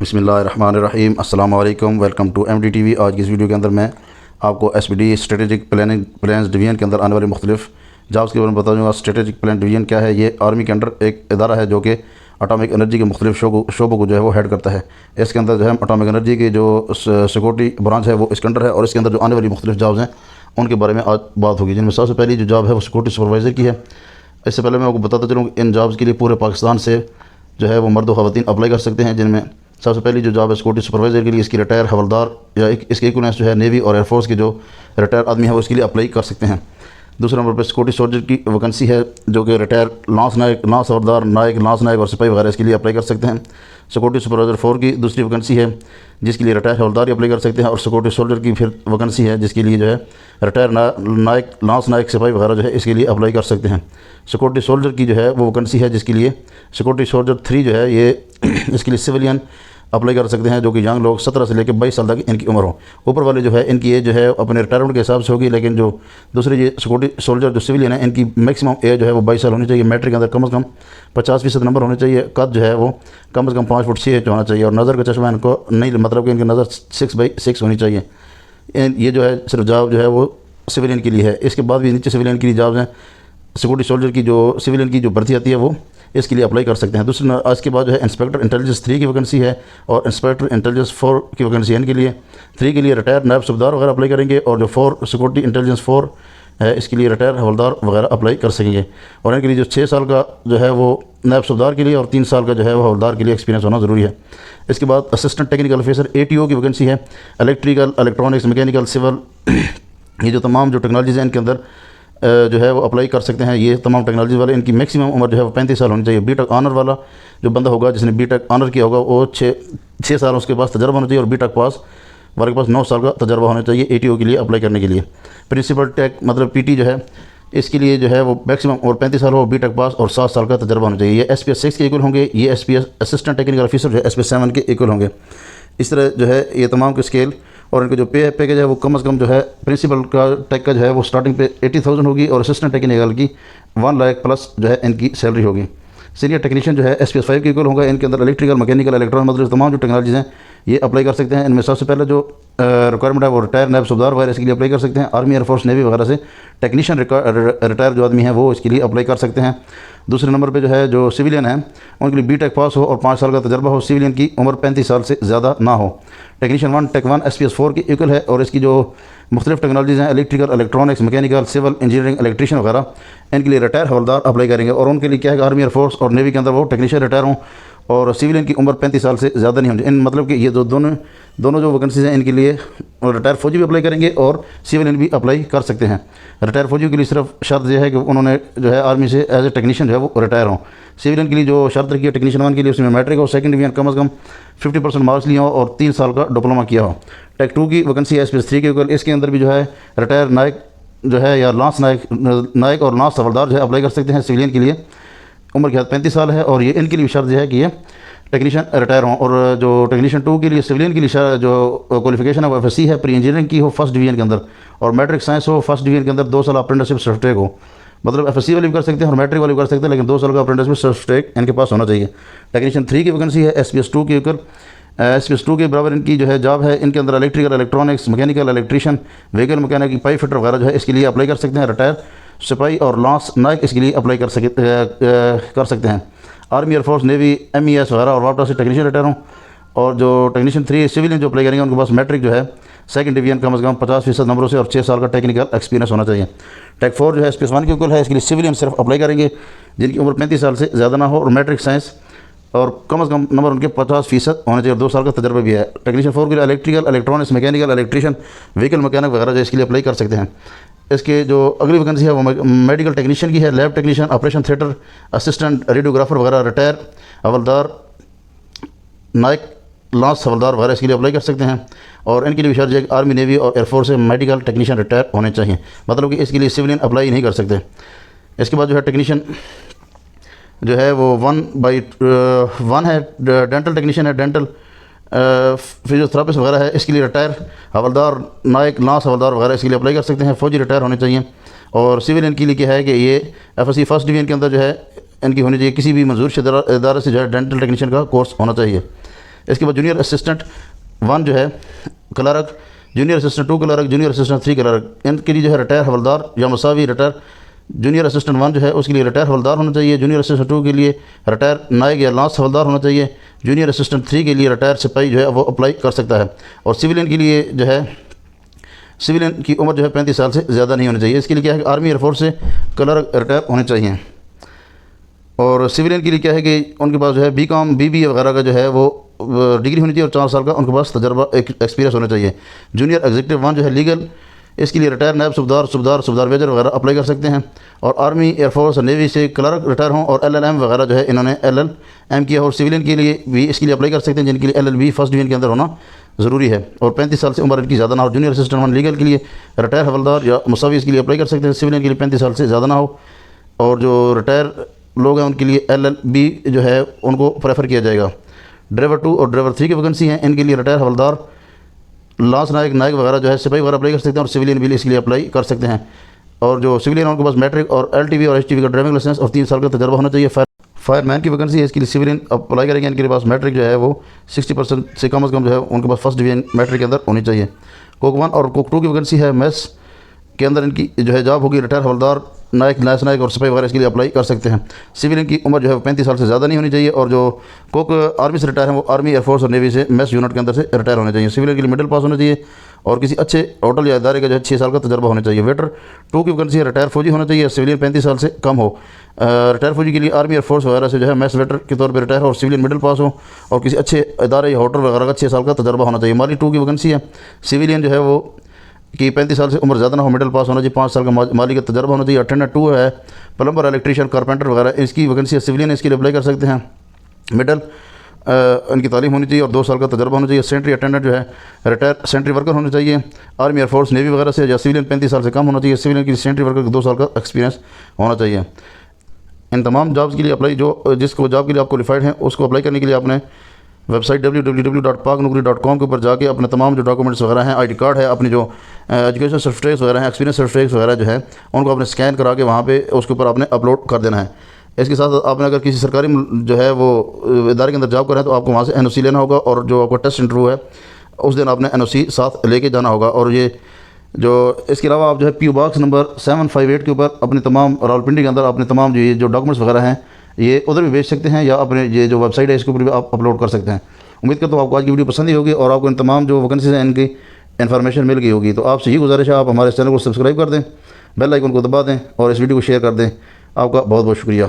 बिस्मिल्लाहिर्रहमानिर्रहीम अस्सलाम वालेकुम। Welcome to MDTV। आज की इस वीडियो के अंदर मैं आपको SPD strategic planning plans division के अंदर आने वाले मुख्तलिफ जॉब्स के बारे में बता दूँगा। स्ट्रेटेजिक प्लान डिवीज़न क्या है? ये आर्मी के अंडर एक इदारा है जो कि अटॉमिक एनर्जी के मुख्तलिफ शोबों को जो है वो हेड करता है। इसके अंदर जो है अटॉमिक एनर्जी की जो सिक्योरिटी ब्रांच है वो इसके अंडर है, और इसके अंदर जो आने वाली मुख्तलिफ जॉब्स हैं उनके बारे में आज बात होगी, जिनमें सबसे पहली जो जॉब है वो सिक्योरिटी सुपरवाइज़र की है। इससे पहले मैं आपको बताता चलूँ कि इन जॉब्स के लिए पूरे पाकिस्तान से जो है वो मर्द व ख़वातीन अप्लाई कर सकते हैं, जिनमें सबसे पहली जो जॉब है सिक्योरिटी सुपरवाइज़र के लिए इसकी रिटायर हवलदार या इसके इक्वलेंस जो है नेवी और एयरफोर्स के जो रिटायर आदमी है वो इसके लिए अप्लाई कर सकते हैं। दूसरे नंबर पर सिक्योरिटी सोल्जर की वैकेंसी है जो कि रिटायर लांस नायक, लांस हवलदार, नायक, लांस नायक और सिपाही वगैरह इसके लिए अप्लाई कर सकते हैं। सिक्योरिटी सुपरवाइज़र 4 की दूसरी वैकेंसी है जिसके लिए रिटायर हवलदार ही अप्लाई कर सकते हैं, और सिक्योरिटी सोल्जर की फिर वैकेंसी है जिसके लिए जो है रिटायर नायक, लांस नायक, सिपाही वगैरह जो है इसके लिए अप्लाई कर सकते हैं। सिक्योरिटी सोल्जर की जो है वो वैकेंसी है जिसके लिए सिक्योरिटी सोल्जर 3 जो है ये इसके लिए सिविलियन अप्लाई कर सकते हैं, जो कि यंग लोग 17 से लेकर 22 साल तक इनकी उम्र हो। ऊपर वाले जो है इनकी एज जो है अपने रिटायरमेंट के हिसाब से होगी, लेकिन जो दूसरे ये सिक्योरिटी सोल्जर जो सिविलियन है इनकी मैक्सिमम एज जो है वो 22 साल होनी चाहिए। मैट्रिक के अंदर कम से कम 50% नंबर होने चाहिए। कद जो है वो कम से कम 5 फुट 6 इंच होना चाहिए, और नज़र का चश्मा इनको नहीं, मतलब कि इनकी नज़र 6/6 होनी चाहिए। ये जो है सिर्फ जॉब जो है वो सिविलियन के लिए है। इसके बाद भी नीचे सिविलियन के लिए जॉब्स हैं। सिक्योरिटी सोल्जर की जो सिविलियन की जो भर्ती आती है वो इसके लिए अप्लाई कर सकते हैं। दूसरा आज के बाद जो है इंस्पेक्टर इंटेलिजेंस 3 की वैकेंसी है, और इंस्पेक्टर इंटेलिजेंस 4 की वैकेंसी है। इनके लिए 3 के लिए रिटायर नायब सूबेदार वगैरह अप्लाई करेंगे, और जो 4 सिक्योरिटी इंटेलिजेंस 4 है इसके लिए रिटायर हवलदार वगैरह अप्लाई कर सकेंगे। और इनके लिए जो 6 साल का जो है वो नायब सूबेदार के लिए और 3 साल का जो है वो हवलदार के लिए एक्सपीरियंस होना ज़रूरी है। इसके बाद असिस्टेंट टेक्निकल ऑफिसर ATO की वैकेंसी है। इलेक्ट्रिकल, इलेक्ट्रॉनिक्स, मैकेनिकल, सिविल, ये जो तमाम जो टेक्नोलॉजीज़ हैं इनके अंदर जो है वो अप्लाई कर सकते हैं। ये तमाम टेक्नोलॉजी वाले इनकी मैक्सिमम उम्र जो है वो 35 साल होनी चाहिए। B.Tech ऑनर वाला जो बंदा होगा जिसने B.Tech ऑनर किया होगा वो 6 साल उसके पास तजर्बा होना चाहिए, और B.Tech पास वाले के पास 9 साल का तजर्बा होना चाहिए ATO के लिए अप्लाई करने के लिए। प्रिंसिपल टेक मतलब PT जो है इसके लिए जो है वो मैक्सिमम और 35 साल हो, B.Tech पास और 7 साल का तजर्बा होना चाहिए। ये SPS 6 के इक्वल होंगे, ये SPS असिस्टेंट टेक्निकल ऑफिसर जो है SPS 7 के इक्वल होंगे। इस तरह जो है ये तमाम के स्केल, और इनके जो पैकेज है वो कम से कम जो है प्रिंसिपल का टेक का जो है वो स्टार्टिंग पे 80,000 होगी, और असिस्टेंट टेक्निकल की 1 लाख प्लस जो है इनकी सैलरी होगी। सीनियर टेक्नीशियन जो है SPS 5 के इक्वल होगा। इनके अंदर इलेक्ट्रिकल, मैकेनिकल, इलेक्ट्रॉनिक मतलब तमाम जो टेक्नोलॉजीज़ हैं ये अप्लाई कर सकते हैं। इनमें सबसे पहले जो रिक्वायरमेंट है वो रिटायर नायब सूबेदार वगैरह इसके लिए अप्लाई कर सकते हैं। आर्मी, एयरफोर्स, नेवी वगैरह से टेक्नीशियन रिटायर जो आदमी है वो इसके लिए अप्लाई कर सकते हैं। दूसरे नंबर पे जो है जो सिविलियन है उनके लिए B.Tech पास हो और 5 साल का तजर्बा हो। सिविलियन की उम्र 35 साल से ज़्यादा ना हो। टेक्नीशियन 1 टेक 1 SPS 4 की इक्वल है, और इसकी जो मुख्तलिफ टेक्नोलॉजीज़ हैं electrical, electronics, mechanical, civil engineering, electrician वगैरह इनके लिए रिटायर हवलदार अप्लाई करेंगे। और उनके लिए क्या है, आर्मी, एयरफोर्स और नेवी के अंदर वो टेक्नीशियन रिटायर हों, और सिविलियन की उम्र 35 साल से ज़्यादा नहीं होनी। इन मतलब कि ये जो दोनों जो वैकेंसीज हैं इनके लिए रिटायर फौजी भी अप्लाई करेंगे और सिविलियन भी अप्लाई कर सकते हैं। रिटायर फौजी के लिए सिर्फ शर्त यह है कि उन्होंने जो है आर्मी से एज ए टेक्नीशियन जो है वो रिटायर हों। सिविलियन के लिए जो शर्त रखी है टेक्नीशियन 1 के लिए उसमें मैट्रिक हो, सेकंड डिवीजन कम से कम 50% मार्क्स लिए हो, और 3 साल का डिप्लोमा किया हो। टेक 2 की वैकेंसी है SPS 3 के ऊपर। इसके अंदर भी जो है रिटायर नायक जो है या लांस नायक और लांस हवलदार जो है अप्लाई कर सकते हैं। सिविलियन के लिए उम्र के हद 35 साल है, और ये इनके लिए शर्त है कि ये टेक्नीशियन रिटायर हों। और जो टेक्नीशियन 2 के लिए सिविलियन के लिए जो क्वालिफिकेशन है वो FSC है, प्री इंजीनियरिंग की हो फर्स्ट डिवीजन के अंदर, और मैट्रिक साइंस हो फर्स्ट डिवीजन के अंदर, 2 साल अप्रेंटिसशिप सर्टिफिकेट हो। मतलब FSC वाले भी कर सकते हैं और मैट्रिक वाले भी कर सकते हैं, लेकिन 2 साल का अप्रेंटिसशिप सर्टिफिकेट इनके पास होना चाहिए। टेक्नीशियन 3 की वैकेंसी है SPS 2 के ऊपर। SPS 2 के बराबर इनकी जो है जॉब है। इनके अंदर electrical, electronics, mechanical, electrician, vehicle mechanic, pipe fitter वगैरह जो है इसके लिए अप्लाई कर सकते हैं। रिटायर सिपाही और लांस नायक इसके लिए अप्लाई कर सकते हैं। आर्मी, एयरफोर्स, नेवी, MES वगैरह और वापस से टेक्नीशियन रिटायर हों। और जो टेक्नीशियन 3 सिविलियन जो अप्लाई करेंगे उनके पास मैट्रिक जो है सेकंड डिवीजन कम से कम 50% नंबरों से और 6 साल का टेक्निकल एक्सपीरियंस होना चाहिए। टेक 4 जो है SPS 1 के इक्वल है। इसके लिए सिविलियन सिर्फ अप्लाई करेंगे जिनकी उम्र 35 साल से ज़्यादा ना हो, और मैट्रिक साइंस और कम से कम नंबर उनके 50% होने चाहिए, और 2 साल का तजर्बा भी है। टेक्नीशियन 4 के लिए electrical, electronics, mechanical, electrician, vehicle mechanic वगैरह जो इसके लिए अप्लाई कर सकते हैं। इसके जो अगली वैकेंसी है वो मेडिकल टेक्नीशियन की है। Lab technician, operation theatre assistant, radiographer वगैरह रिटायर हवलदार, नायक, लांस हवलदार वगैरह इसके लिए अप्लाई कर सकते हैं। और इनके लिए शर्त है आर्मी, नेवी और एयरफोर्स से मेडिकल टेक्नीशियन रिटायर होने चाहिए, मतलब कि इसके लिए सिविलियन अप्लाई नहीं कर सकते। इसके बाद जो है टेक्नीशियन जो है वो 1/1 है। डेंटल टेक्नीशियन है, डेंटल फिजियोथेरापिस्ट वगैरह है, इसके लिए रिटायर हवलदार, नायक, लांस हवलदार वगैरह इसके लिए अप्लाई कर सकते हैं। फौजी रिटायर होने चाहिए। और सिविलियन के लिए क्या है कि ये FSC फर्स्ट डिवीजन के अंदर जो है इनकी होनी चाहिए। किसी भी मंजूर शुदा इदारे से जो है डेंटल टेक्नीशियन का कोर्स होना चाहिए। इसके बाद जूनियर असिस्टेंट 1 जो है clerk, junior assistant 2 clerk, junior assistant 3 clerk, इनके लिए जो है रिटायर हवलदार या मसावी रिटायर। जूनियर असिस्टेंट 1 जो है उसके लिए रिटायर हवलदार होना चाहिए। जूनियर असिस्टेंट 2 के लिए रिटायर नायक या लांस हवलदार होना चाहिए। जूनियर असिस्टेंट 3 के लिए रिटायर सिपाही जो है वो अप्लाई कर सकता है। और सिविलियन के लिए जो है सिविलियन की उम्र जो है 35 साल से ज़्यादा नहीं होनी चाहिए। इसके लिए क्या है कि आर्मी एयरफोर्स से क्लर्क रिटायर होने चाहिए। और सिविलियन के लिए क्या है कि उनके पास जो है BCom BBA वगैरह का जो है वो डिग्री होनी चाहिए और 4 साल का उनके पास तजर्बा एक्सपीरियंस होना चाहिए। जूनियर एग्जीक्यूटिव 1 जो है लीगल, इसके लिए रिटायर नायब सूबेदार मेजर वगैरह अप्लाई कर सकते हैं। और आर्मी एयरफोर्स और नेवी से क्लर्क रिटायर हों और LLM वगैरह जो है इन्होंने LLM किया। और सिविलियन के लिए भी इसके लिए अप्लाई कर सकते हैं जिनके लिए LLB फर्स्ट डिवीजन के अंदर होना ज़रूरी है और 35 साल से उम्र इनकी ज़्यादा ना हो। जूनियर असिस्टेंट 1 लीगल के लिए रिटायर हवलदार या मुसावी इसके लिए अप्लाई कर सकते हैं। सिविलियन के लिए 35 साल से ज़्यादा ना हो। और जो रिटायर लोग हैं उनके लिए LLB जो है उनको प्रेफर किया जाएगा। ड्राइवर 2 और ड्राइवर 3 की वैकेंसी हैं, इनके लिए रिटायर हवलदार, लांस नायक वगैरह जो है सिपाही वगैरह अप्लाई कर सकते हैं और सिविलियन भी इसके लिए अप्लाई कर सकते हैं। और जो सिविलियन उनके पास मैट्रिक और LTV और HTV का ड्राइविंग लाइसेंस और 3 साल का तजर्बा होना चाहिए। फायरमैन की वैकेंसी है, इसके लिए सिविलियन अप्लाई करेंगे। इनके पास मैट्रिक जो है वो 60% से कम जो है उनके पास फर्स्ट डिवीजन मैट्रिक के अंदर होनी चाहिए। कोक 1 और कोक 2 की वैकेंसी है, मेस के अंदर इनकी जो है जॉब होगी। रिटायर हवलदार, नायक और सिपाही वगैरह इसके लिए अप्लाई कर सकते हैं। सिविलियन की उम्र जो है 35 साल से ज़्यादा नहीं होनी चाहिए। और जो कोक आर्मी से रिटायर हैं वो आर्मी एयरफोर्स और नेवी से मेस यूनिट के अंदर से रिटायर होने चाहिए। सिविलियन के लिए मिडिल पास होना चाहिए और किसी अच्छे होटल या इदारे का जो है 6 साल का तजर्बा होना चाहिए। वेटर 2 की वैकेंसी है, रिटायर फौजी होना चाहिए। सिविलियन 35 साल से कम हो। रिटायर फौजी के लिए आर्मी एयरफोर्स वगैरह से जो है मेस वेटर के तौर पर रिटायर हो और सिविलियन मिडिल पास हो और किसी अच्छे इदारे या होटल वगैरह का 6 साल का तजर्बा होना चाहिए। माली 2 की वैकेंसी है, सिविलियन जो है वो कि 35 साल से उम्र ज़्यादा ना हो, मिडिल पास होना चाहिए, 5 साल का माली का तजर्बा होना चाहिए। अटेंडेंट 2 है, प्लम्बर, इलेक्ट्रीशियन, कारपेंटर वगैरह इसकी वैकेंसी है। सिविलियन इसके लिए अप्लाई कर सकते हैं। मिडल इनकी तालीम होनी चाहिए और 2 साल का तजर्बा होना चाहिए। सेंट्री अटेंडेंट जो है रिटायर सेंट्री वर्कर होना चाहिए। आर्मी एयरफोर्स नेवी वगैरह से या सिविलियन 35 साल से कम होना चाहिए। सिविलियन की सेंट्री वर्कर को 2 साल का एक्सपीरियंस होना चाहिए। इन तमाम जॉब्स के लिए अप्लाई जिसको जॉब के लिए आप क्वालिफाइड हैं उसको अप्लाई करने के लिए आपने वेबसाइट www.paknokri.com के ऊपर जाके अपने तमाम जो डॉक्यूमेंट्स वगैरह हैं, ID कार्ड है, अपनी जो एजुकेशन सर्टिफिकेट्स वगैरह हैं, एक्सपीरियंस सर्टिफिकेट्स वगैरह जो है उनको आपने स्कैन करा के वहाँ पे उसके ऊपर आपने अपलोड कर देना है। इसके साथ आपने अगर किसी सरकारी जो है वो इदारे के अंदर जॉब कर रहे हैं तो आपको वहाँ से NOC लेना होगा और जो आपका टेस्ट इंटरव्यू है उस दिन आपने NOC साथ लेके जाना होगा। और ये जो इसके अलावा आप जो है PO बॉक्स नंबर 758 के ऊपर अपने तमाम रावलपिंडी के अंदर अपने तमाम जो डॉक्यूमेंट्स वगैरह हैं ये उधर भी भेज सकते हैं या अपने ये जो वेबसाइट है इसके ऊपर भी आप अपलोड कर सकते हैं। उम्मीद करता हूँ आपको आज की वीडियो पसंद ही होगी और आपको इन तमाम जो वैकेंसीज हैं इनकी इन्फॉर्मेशन मिल गई होगी। तो आपसे यही गुजारिश है आप हमारे चैनल को सब्सक्राइब कर दें, बेल आइकन को दबा दें और इस वीडियो को शेयर कर दें। आपका बहुत बहुत शुक्रिया।